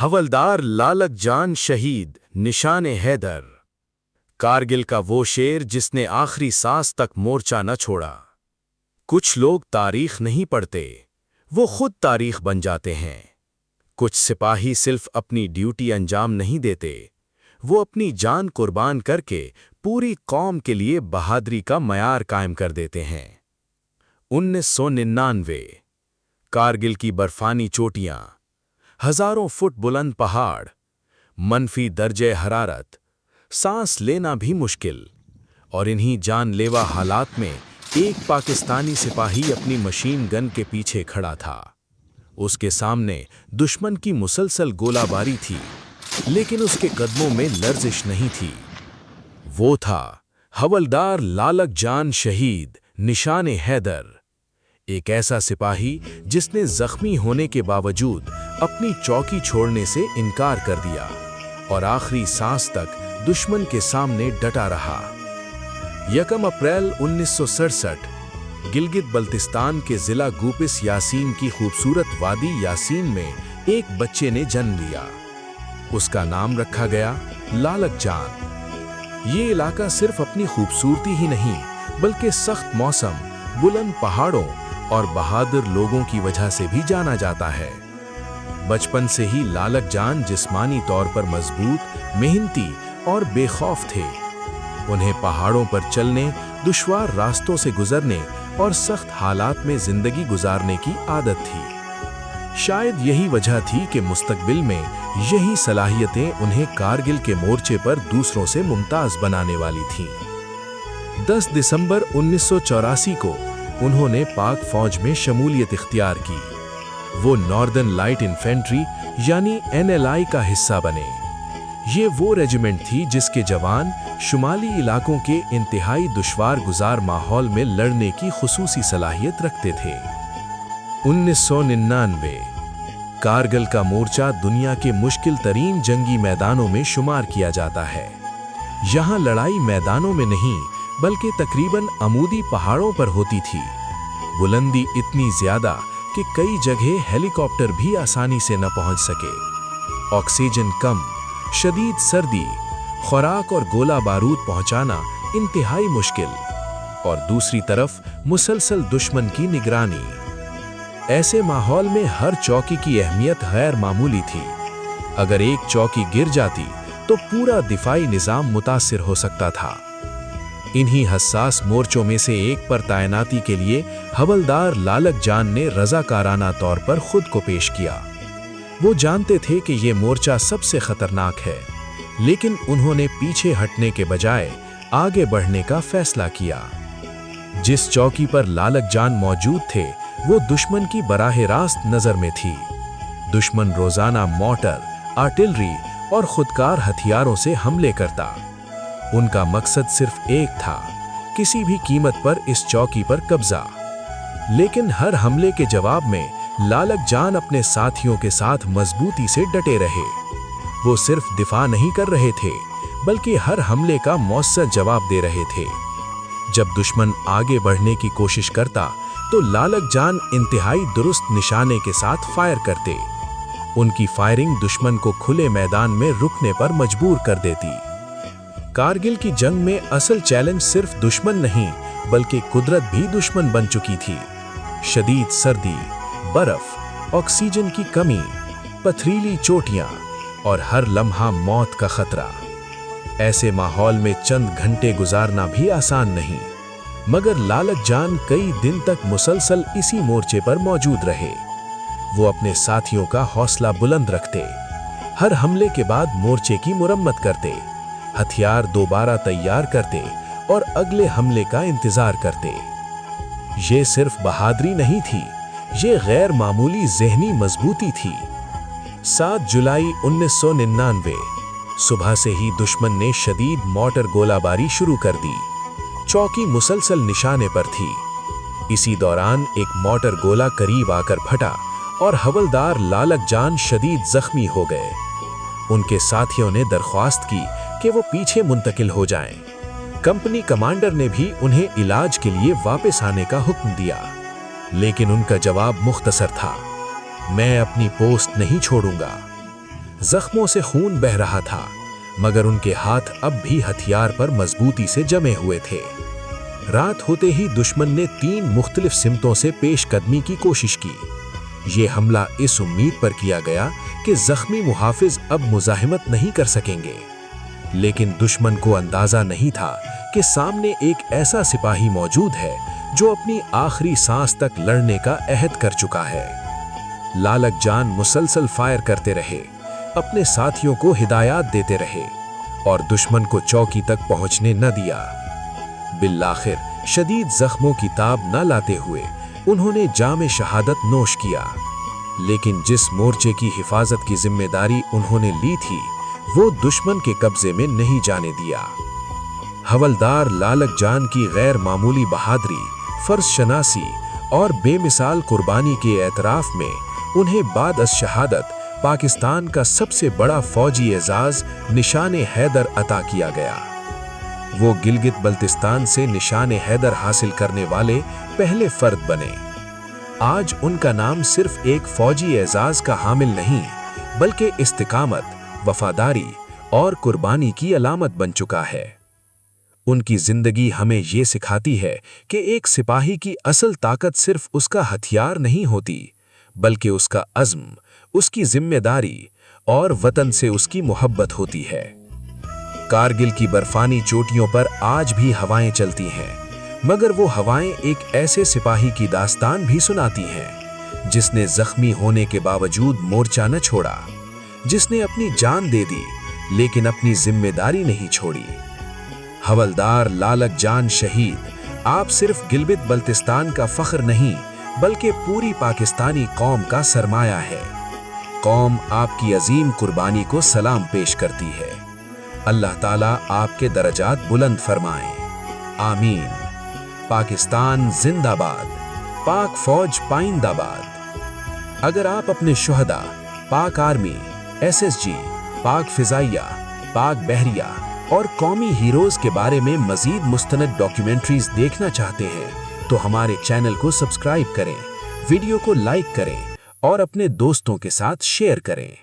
हवलदार लालक जान शहीद निशान हैदर। कारगिल का वो शेर जिसने आखिरी सांस तक मोर्चा न छोड़ा। कुछ लोग तारीख नहीं पढ़ते, वो खुद तारीख बन जाते हैं। कुछ सिपाही सिर्फ अपनी ड्यूटी अंजाम नहीं देते, वो अपनी जान कुर्बान करके पूरी कौम के लिए बहादुरी का मयार कायम कर देते हैं। 1999 कारगिल की बर्फानी चोटियां, हजारों फुट बुलंद पहाड़, मनफी दर्जे हरारत, सांस लेना भी मुश्किल। और इन्हीं जानलेवा हालात में एक पाकिस्तानी सिपाही अपनी मशीन गन के पीछे खड़ा था। उसके सामने दुश्मन की मुसलसल गोलाबारी थी, लेकिन उसके कदमों में लर्जिश नहीं थी। वो था हवलदार लालक जान शहीद निशान हैदर, एक ऐसा सिपाही जिसने जख्मी होने के बावजूद अपनी चौकी छोड़ने से इनकार कर दिया और आखिरी सांस तक दुश्मन के सामने डटा रहा। 1 अप्रैल 1967 गिलगित बल्तिस्तान के जिला गुपिस यासीन की खूबसूरत वादी यासीन में एक बच्चे ने जन्म लिया। उसका नाम रखा गया लालक जान। ये इलाका सिर्फ अपनी खूबसूरती ही नहीं, बल्कि सख्त मौसम, बुलंद पहाड़ों और बहादुर लोगों की वजह से भी जाना जाता है। बचपन से ही लालक जान जिस्मानी तौर पर मजबूत, मेहनती और बेखौफ थे। उन्हें पहाड़ों पर चलने, दुश्वार रास्तों से गुजरने और सख्त हालात में जिंदगी गुजारने की आदत थी। शायद यही वजह थी कि मुस्तकबिल में यही सलाहियतें उन्हें कारगिल के मोर्चे पर दूसरों से मुमताज बनाने वाली थीं। 10 दिसंबर 1984 को उन्होंने पाक फौज में शमूलियत इख्तियार की। वो नॉर्दर्न लाइट इन्फेंट्री यानी NLI का हिस्सा बने। ये वो रेजिमेंट थी जिसके जवान शुमाली इलाकों के इंतहाई दुश्वार गुजार माहौल में लड़ने की खुसूसी सलाहियत रखते थे। 1999 कारगिल का मोर्चा दुनिया के मुश्किल तरीन जंगी मैदानों में शुमार किया जाता है। यहाँ लड़ाई मैदानों में नहीं, बल्कि तकरीबन अमूदी पहाड़ों पर होती थी। बुलंदी इतनी ज्यादा कि कई जगह हेलीकॉप्टर भी आसानी से न पहुंच सके। ऑक्सीजन कम, शदीद सर्दी, खुराक और गोला बारूद पहुंचाना इंतहाई मुश्किल, और दूसरी तरफ मुसलसल दुश्मन की निगरानी। ऐसे माहौल में हर चौकी की अहमियत गैर मामूली थी। अगर एक चौकी गिर जाती तो पूरा दिफाई निजाम मुतासिर हो सकता था। इन्हीं हसास मोर्चों में से एक पर तैनाती के लिए हवलदार लालक जान ने रजाकाराना तौर पर खुद को पेश किया। वो जानते थे कि ये मोर्चा सबसे खतरनाक है, लेकिन उन्होंने पीछे हटने के बजाय आगे बढ़ने का फैसला किया। जिस चौकी पर लालक जान मौजूद थे, वो दुश्मन की बराह रास्त नजर में थी। दुश्मन रोजाना मोटर, आर्टिलरी और खुदकार हथियारों से हमले करता। उनका मकसद सिर्फ एक था, किसी भी कीमत पर इस चौकी पर कब्जा। लेकिन हर हमले के जवाब में लालक जान अपने साथियों के साथ मजबूती से डटे रहे। वो सिर्फ दिफा नहीं कर रहे थे, बल्कि हर हमले का मौसर जवाब दे रहे थे। जब दुश्मन आगे बढ़ने की कोशिश करता, तो लालक जान इंतहाई दुरुस्त निशाने के साथ फायर करते। उनकी फायरिंग दुश्मन को खुले मैदान में रुकने पर मजबूर कर देती। कारगिल की जंग में असल चैलेंज सिर्फ दुश्मन नहीं, बल्कि कुदरत भी दुश्मन बन चुकी थी। शदीद सर्दी, बर्फ, ऑक्सीजन की कमी, पथरीली चोटियां और हर लम्हा मौत का खतरा। ऐसे माहौल में चंद घंटे गुजारना भी आसान नहीं, मगर लालक जान कई दिन तक मुसलसल इसी मोर्चे पर मौजूद रहे। वो अपने साथियों का हौसला बुलंद रखते, हर हमले के बाद मोर्चे की मुरम्मत करते, हथियार दोबारा तैयार करते और अगले हमले का इंतजार करते। ये सिर्फ बहादुरी नहीं थी, ये गैर मामूली ज़हनी मजबूती थी। 7 जुलाई 1999 सुबह से ही दुश्मन ने शदीद मोटर गोलाबारी शुरू कर दी। चौकी मुसलसल निशाने पर थी। इसी दौरान एक मोटर गोला करीब आकर फटा और हवलदार लालक जान शदीद जख्मी हो गए। उनके साथियों ने दरख्वास्त की कि वो पीछे मुंतकिल हो जाएं। कंपनी कमांडर ने भी उन्हें इलाज के लिए वापस आने का हुक्म दिया, लेकिन उनका जवाब मुख्तसर था, मैं अपनी पोस्ट नहीं छोड़ूंगा। जख्मों से खून बह रहा था, मगर उनके हाथ अब भी हथियार पर मजबूती से जमे हुए थे। रात होते ही दुश्मन ने 3 मुख्तलिफ सिमतों से पेशकदमी की कोशिश की। ये हमला इस उम्मीद पर किया गया कि जख्मी मुहाफिज अब मुजाहिमत नहीं कर सकेंगे, लेकिन दुश्मन को अंदाजा नहीं था कि सामने एक ऐसा सिपाही मौजूद है जो अपनी आखिरी सांस तक लड़ने का अहद कर चुका है। लालक जान मुसलसल फायर करते रहे, अपने साथियों को हिदायत देते रहे और दुश्मन को चौकी तक पहुंचने न दिया। बिल्लाखिर शदीद जख्मों की ताब न लाते हुए उन्होंने जाम शहादत नोश किया, लेकिन जिस मोर्चे की हिफाजत की जिम्मेदारी उन्होंने ली थी वो दुश्मन के कब्जे में नहीं जाने दिया। हवलदार लालक जान की गैर मामूली बहादुरी, फर्ज शनासी और बेमिसाल कुर्बानी के एतराफ में उन्हें बाद अस शहादत पाकिस्तान का सबसे बड़ा फौजी एजाज निशान हैदर अता किया गया। वो गिलगित बल्तिस्तान से निशान हैदर हासिल करने वाले पहले फर्द बने। आज उनका नाम सिर्फ एक फौजी एजाज का हामिल नहीं, बल्कि इस्तिकामत, वफादारी और कुर्बानी की अलामत बन चुका है। उनकी जिंदगी हमें ये सिखाती है कि एक सिपाही की असल ताकत सिर्फ उसका हथियार नहीं होती, बल्कि उसका अज़्म, उसकी जिम्मेदारी और वतन से उसकी मोहब्बत होती है। कारगिल की बर्फानी चोटियों पर आज भी हवाएं चलती हैं, मगर वो हवाएं एक ऐसे सिपाही की दास्तान भी सुनाती हैं जिसने जख्मी होने के बावजूद मोर्चा न छोड़ा, जिसने अपनी जान दे दी लेकिन अपनी जिम्मेदारी नहीं छोड़ी। हवलदार लालक जान शहीद, आप सिर्फ गिलगित बल्तिस्तान का फख्र नहीं, बल्कि पूरी पाकिस्तानी कौम का सरमाया है। कौम आपकी अजीम कुर्बानी को सलाम पेश करती है। अल्लाह ताला आपके दरजात बुलंद फरमाए। आमीन। पाकिस्तान जिंदाबाद, पाक फौज पाइंदाबाद। अगर आप अपने शुहदा, पाक आर्मी, SSG, पाक फिजाइया, पाक बहरिया और कौमी हीरोज के बारे में मजीद मुस्तनद डॉक्यूमेंट्रीज देखना चाहते हैं तो हमारे चैनल को सब्सक्राइब करें, वीडियो को लाइक करें और अपने दोस्तों के साथ शेयर करें।